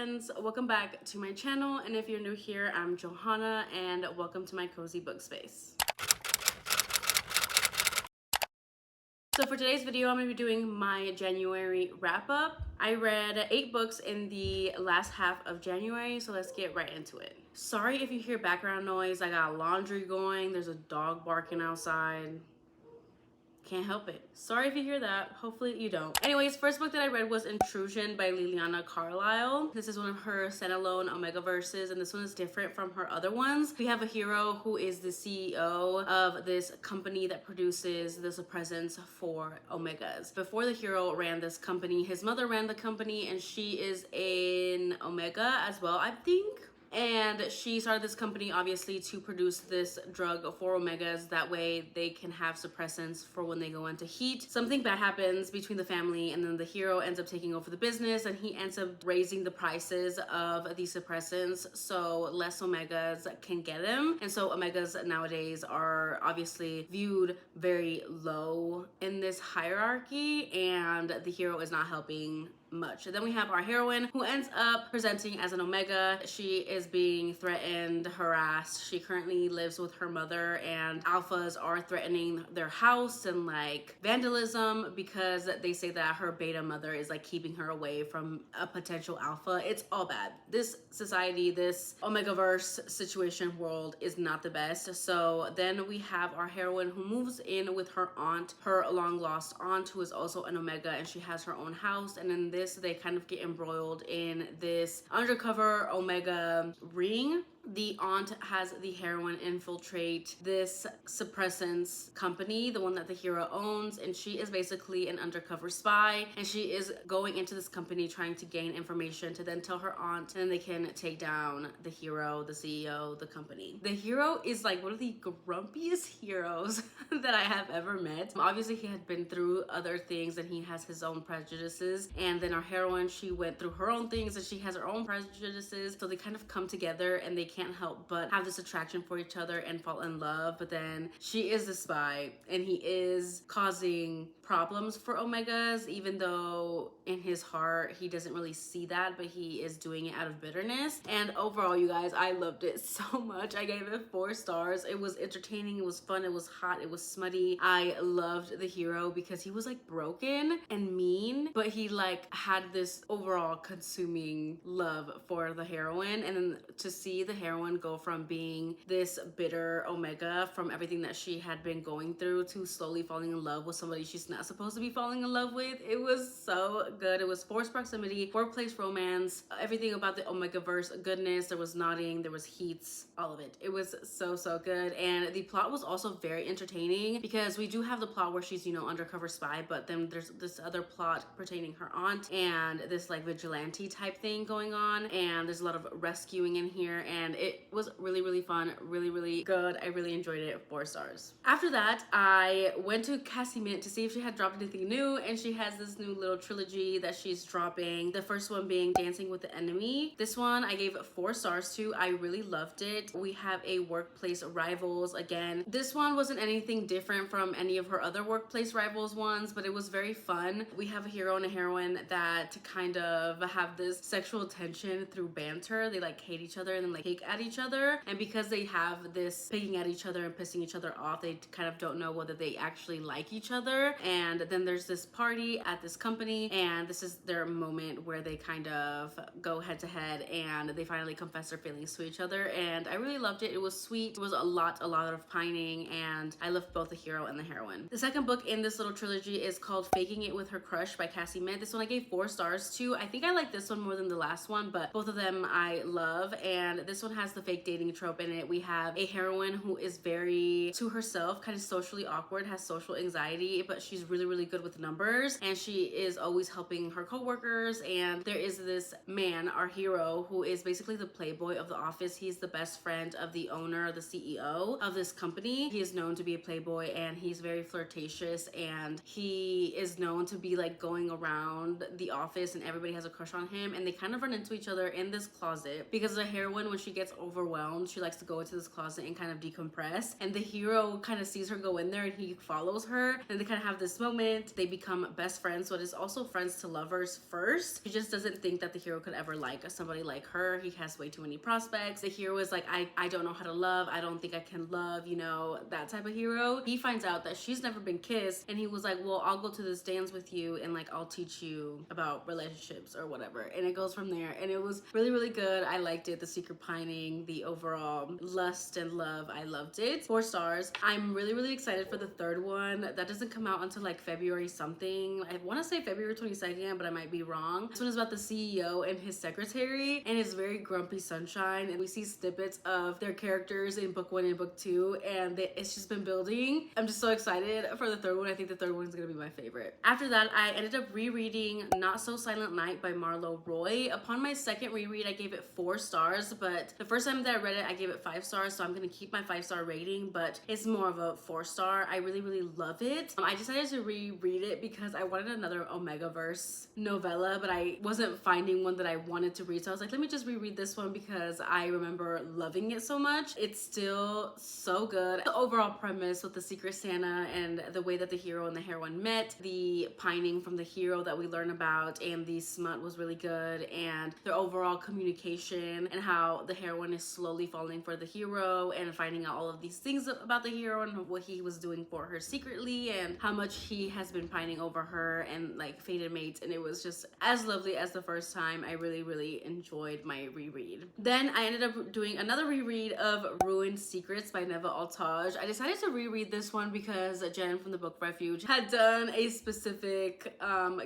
friends, welcome back to my channel, and if you're new here, I'm Johanna and welcome to my cozy book space. So for today's video, I'm going to be doing my January wrap up. I read 8 books in the last half of January, so let's get right into it. Sorry if you hear background noise, I got laundry going, there's a dog barking outside. Can't help it. Sorry if you hear that. Hopefully you don't. Anyways, first book that I read was Intrusion by Liliana Carlisle. This is one of her standalone Omega verses, and this one is different from her other ones. We have a hero who is the CEO of this company that produces the suppressants for Omegas. Before the hero ran this company, his mother ran the company, and she is an Omega as well, I think. And she started this company obviously to produce this drug for Omegas. That way they can have suppressants for when they go into heat. Something bad happens between the family, and then the hero ends up taking over the business, and he ends up raising the prices of these suppressants so less Omegas can get them. And so Omegas nowadays are obviously viewed very low in this hierarchy, and the hero is not helping much. And then we have our heroine who ends up presenting as an Omega. She is being threatened, harassed. She currently lives with her mother, and alphas are threatening their house and like vandalism because they say that her beta mother is like keeping her away from a potential alpha. It's all bad. This society, this Omegaverse situation world is not the best. So then we have our heroine who moves in with her aunt, her long lost aunt, who is also an Omega, and she has her own house. And in this, they kind of get embroiled in this undercover Omega ring. The aunt has the heroine infiltrate this suppressants company, the one that the hero owns, and she is basically an undercover spy, and she is going into this company trying to gain information to then tell her aunt, and then they can take down the hero, the CEO, the company. The hero is like one of the grumpiest heroes that I have ever met. Obviously he had been through other things and he has his own prejudices, and then our heroine, she went through her own things and she has her own prejudices, so they kind of come together and they can't help but have this attraction for each other and fall in love. But then she is the spy and he is causing problems for Omegas, even though in his heart he doesn't really see that, but he is doing it out of bitterness. And overall, you guys, I loved it so much. I gave it 4 stars. It was entertaining, it was fun, it was hot, it was smutty. I loved the hero because he was like broken and mean, but he like had this overall consuming love for the heroine. And then to see the heroine go from being this bitter Omega from everything that she had been going through to slowly falling in love with somebody she's not supposed to be falling in love with, it was so good. It was forced proximity, workplace romance, everything about the Omegaverse goodness. There was nodding, there was heats, all of it. It was so good. And the plot was also very entertaining because we do have the plot where she's, you know, undercover spy, but then there's this other plot pertaining her aunt and this like vigilante type thing going on, and there's a lot of rescuing in here, and it was really fun, really good. I really enjoyed it. 4 stars. After that, I went to Cassie Mint to see if she had dropped anything new, and she has this new little trilogy that she's dropping. The first one being Dancing with the Enemy. This one I gave 4 stars to. I really loved it. We have a workplace rivals again. This one wasn't anything different from any of her other workplace rivals ones, but it was very fun. We have a hero and a heroine that kind of have this sexual tension through banter. They like hate each other and then like pick at each other, and because they have this picking at each other and pissing each other off, they kind of don't know whether they actually like each other. And then there's this party at this company, and this is their moment where they kind of go head to head and they finally confess their feelings to each other. And I really loved it. It was sweet. It was a lot of pining, and I loved both the hero and the heroine. The second book in this little trilogy is called Faking It with Her Crush by Cassie Mint. This one I gave 4 stars to. I think I like this one more than the last one, but both of them I love. And this one has the fake dating trope in it. We have a heroine who is very to herself, kind of socially awkward, has social anxiety, but she's really good with numbers, and she is always helping her coworkers. And there is this man, our hero, who is basically the playboy of the office. He's the best friend of the owner, the CEO of this company. He is known to be a playboy, and he's very flirtatious, and he is known to be like going around the office and everybody has a crush on him. And they kind of run into each other in this closet because the heroine, when she gets overwhelmed, she likes to go into this closet and kind of decompress. And the hero kind of sees her go in there and he follows her. And they kind of have this moment. They become best friends. So it is also friends to lovers first. He just doesn't think that the hero could ever like somebody like her. He has way too many prospects. The hero is like, I don't know how to love. I don't think I can love, you know, that type of hero. He finds out that she's never been kissed. And he was like, well, I'll go to this dance with you and like I'll teach you about relationships or whatever. And it goes from there. And it was really, really good. I liked it. The secret pining, the overall lust and love. I loved it. 4 stars. I'm really, really excited for the third one. That doesn't come out until like February something. I want to say February 22nd, but I might be wrong. This one is about the CEO and his secretary and his very grumpy sunshine. And we see snippets of their characters in book 1 and book 2. And it's just been building. I'm just so excited for the third one. I think the third one is going to be my favorite. After that, I ended up rereading Not So Silent Night by Marlo Roy. Upon my second reread, I gave it 4 stars, but the first time that I read it, I gave it 5 stars, so I'm gonna keep my 5-star rating, but it's more of a 4-star. I really, really love it. I decided to reread it because I wanted another Omegaverse novella, but I wasn't finding one that I wanted to read, so I was like, let me just reread this one because I remember loving it so much. It's still so good. The overall premise with the Secret Santa and the way that the hero and the heroine met, the pining from the hero that we learn about, and the smut was really good, and their overall communication and how the heroine is slowly falling for the hero and finding out all of these things about the hero and what he was doing for her secretly and how much he has been pining over her and like fated mates. And it was just as lovely as the first time. I really, really enjoyed my reread. Then I ended up doing another reread of Ruined Secrets by Neva Altaj. I decided to reread this one because Jen from the Book Refuge had done a specific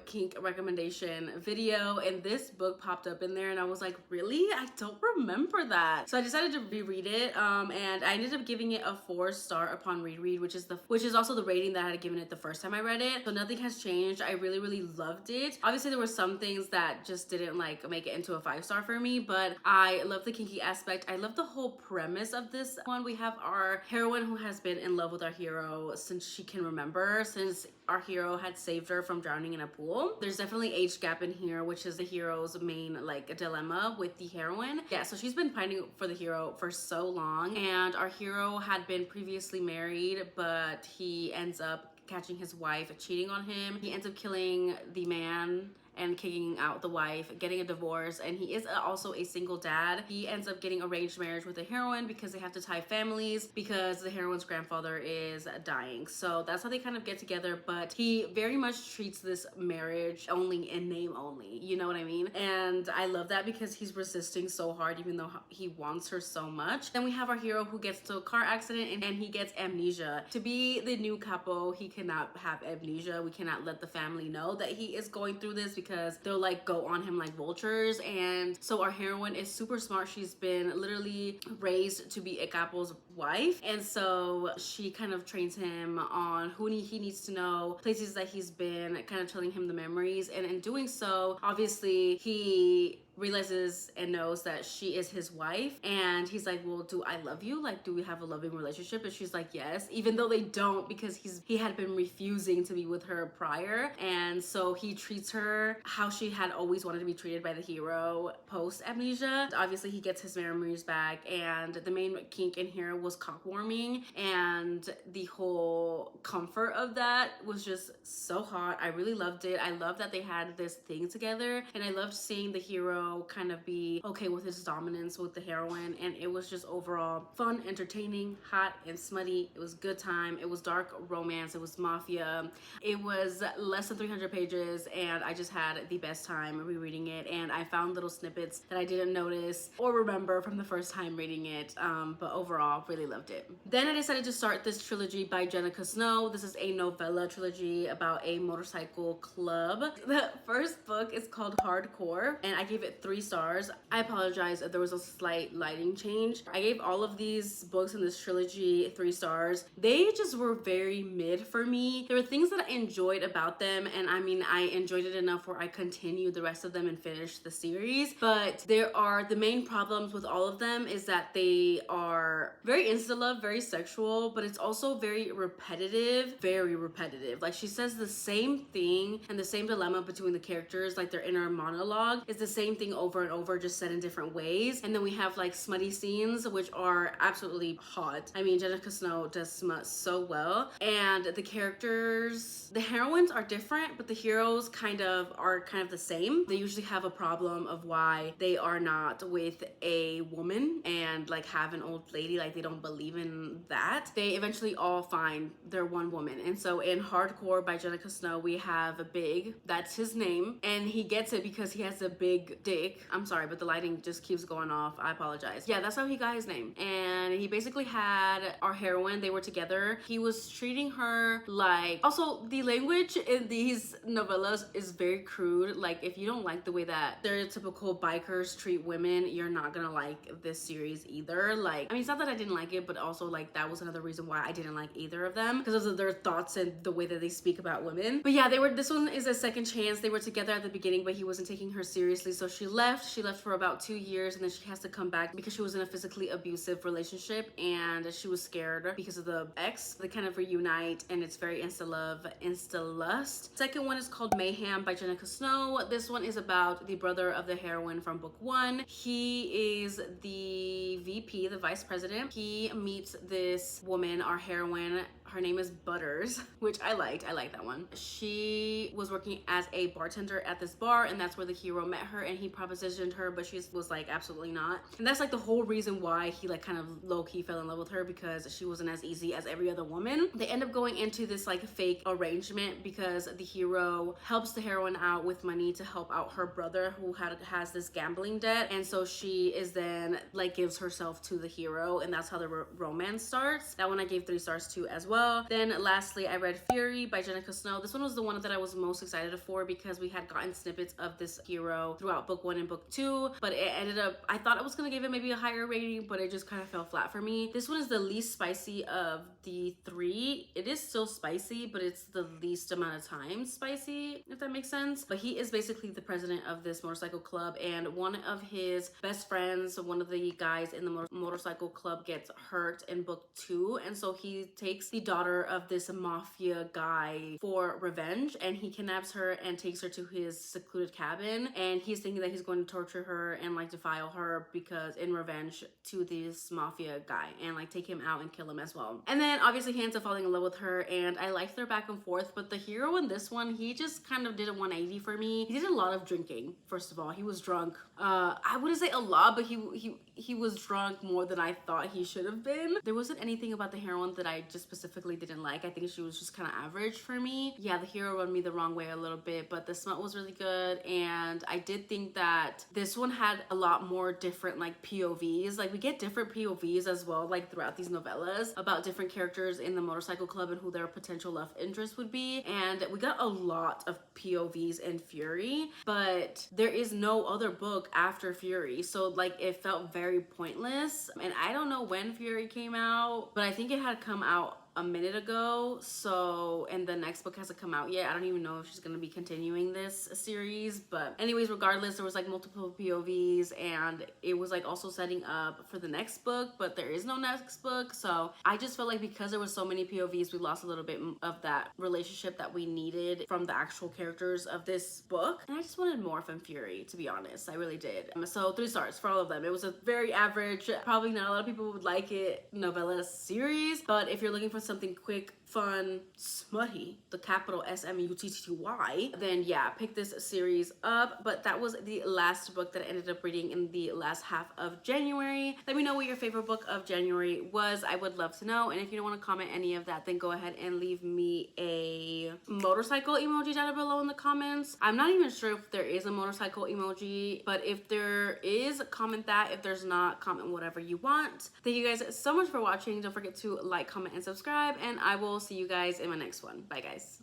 kink recommendation video, and this book popped up in there and I was like, really? I don't remember that. So I decided to reread it, and I ended up giving it a 4-star upon reread, which is also the rating that I had given it the first time I read it. So nothing has changed. I really, really loved it. Obviously there were some things that just didn't like make it into a 5-star for me, but I love the kinky aspect. I love the whole premise of this one. We have our heroine who has been in love with our hero since she can remember, since our hero had saved her from drowning in a pool. There's definitely age gap in here, which is the hero's main like dilemma with the heroine. Yeah, so she's been pining for the hero for so long, and our hero had been previously married, but he ends up catching his wife cheating on him. He ends up killing the man and kicking out the wife, getting a divorce, and he is also a single dad. He ends up getting arranged marriage with the heroine because they have to tie families because the heroine's grandfather is dying. So that's how they kind of get together, but he very much treats this marriage only in name only, you know what I mean? And I love that because he's resisting so hard even though he wants her so much. Then we have our hero who gets to a car accident and he gets amnesia. To be the new capo, he cannot have amnesia. We cannot let the family know that he is going through this because they'll like go on him like vultures. And so our heroine is super smart. She's been literally raised to be a capo's wife, and so she kind of trains him on who he needs to know, places that he's been, kind of telling him the memories. And in doing so, obviously he realizes and knows that she is his wife, and he's like, well, do I love you? Like, do we have a loving relationship? And she's like, yes, even though they don't, because he had been refusing to be with her prior. And so he treats her how she had always wanted to be treated by the hero post amnesia. Obviously he gets his memories back, and the main kink in here was cock warming, and the whole comfort of that was just so hot. I really loved it. I love that they had this thing together, and I loved seeing the hero kind of be okay with his dominance with the heroine. And it was just overall fun, entertaining, hot and smutty. It was a good time. It was dark romance. It was mafia. It was less than 300 pages, and I just had the best time rereading it. And I found little snippets that I didn't notice or remember from the first time reading it, but overall really loved it. Then I decided to start this trilogy by Jenica Snow. This is a novella trilogy about a motorcycle club. The first book is called Hardcore, and I gave it 3 stars. I apologize if there was a slight lighting change. I gave all of these books in this trilogy 3 stars. They just were very mid for me. There were things that I enjoyed about them, and I mean, I enjoyed it enough where I continued the rest of them and finished the series. But there are the main problems with all of them is that they are very insta-love, very sexual, but it's also very repetitive, very repetitive. Like, she says the same thing, and the same dilemma between the characters, like their inner monologue is the same thing thing over and over, just said in different ways. And then we have like smutty scenes, which are absolutely hot. I mean, Jenica Snow does smut so well. And the characters, the heroines are different, but the heroes are kind of the same. They usually have a problem of why they are not with a woman and like have an old lady, like they don't believe in that. They eventually all find their one woman. And so in Hardcore by Jenica Snow, we have a Big, that's his name, and he gets it because he has a big dick. I'm sorry, but the lighting just keeps going off. I apologize. Yeah, that's how he got his name. And he basically had our heroine, they were together. He was treating her like, also the language in these novellas is very crude. Like if you don't like the way that stereotypical bikers treat women, you're not gonna like this series either. Like, I mean, it's not that I didn't like it, but also like that was another reason why I didn't like either of them, because of their thoughts and the way that they speak about women. But yeah, this one is a second chance. They were together at the beginning, but he wasn't taking her seriously, so she left for about 2 years, and then she has to come back because she was in a physically abusive relationship and she was scared because of the ex. They kind of reunite, and it's very insta love, insta lust. Second one is called Mayhem by Jenica Snow. This one is about the brother of the heroine from book 1. He is the VP, the vice president. He meets this woman, our heroine. Her name is Butters, which I liked. I like that one. She was working as a bartender at this bar, and that's where the hero met her, and he propositioned her, but she was like, absolutely not. And that's like the whole reason why he like kind of low-key fell in love with her, because she wasn't as easy as every other woman. They end up going into this like fake arrangement because the hero helps the heroine out with money to help out her brother who has this gambling debt. And so she is then like gives herself to the hero, and that's how the romance starts. That one I gave 3 stars to as well. Then lastly, I read Fury by Jenica Snow. This one was the one that I was most excited for because we had gotten snippets of this hero throughout book 1 and book 2, but it ended up, I thought I was gonna give it maybe a higher rating, but it just kind of fell flat for me. This one is the least spicy of the 3. It is still spicy, but it's the least amount of time spicy, if that makes sense. But he is basically the president of this motorcycle club, and one of his best friends, one of the guys in the motorcycle club, gets hurt in book 2, and so he takes the daughter of this mafia guy for revenge, and he kidnaps her and takes her to his secluded cabin, and he's thinking that he's going to torture her and like defile her because in revenge to this mafia guy, and like take him out and kill him as well. And then obviously he ends up falling in love with her, and I liked their back and forth, but the hero in this one, he just kind of did a 180 for me. He did a lot of drinking. First of all, he was drunk. I wouldn't say a lot, but he was drunk more than I thought he should have been. There wasn't anything about the heroine that I just specifically didn't like. I think she was just kind of average for me. Yeah, the hero rubbed me the wrong way a little bit, but the smut was really good, and I did think that this one had a lot more different like POVs. Like we get different POVs as well, like throughout these novellas, about different characters in the motorcycle club and who their potential love interest would be. And we got a lot of POVs in Fury, but there is no other book after Fury, so like it felt very pointless. And I don't know when Fury came out, but I think it had come out a minute ago, so, and the next book hasn't come out yet. I don't even know if she's gonna be continuing this series, but anyways, regardless, there was like multiple POVs, and it was like also setting up for the next book, but there is no next book. So I just felt like because there was so many POVs, we lost a little bit of that relationship that we needed from the actual characters of this book, and I just wanted more from Fury, to be honest. I really did. So 3 stars for all of them. It was a very average, probably not a lot of people would like it, novella series, but if you're looking for something quick, fun, smutty, the capital SMUTTY, then yeah, pick this series up. But that was the last book that I ended up reading in the last half of January. Let me know what your favorite book of January was. I would love to know. And if you don't want to comment any of that, then go ahead and leave me a motorcycle emoji down below in the comments. I'm not even sure if there is a motorcycle emoji, but if there is, comment that. If there's not, comment whatever you want. Thank you guys so much for watching. Don't forget to like, comment, and subscribe, and I will see you guys in my next one. Bye guys.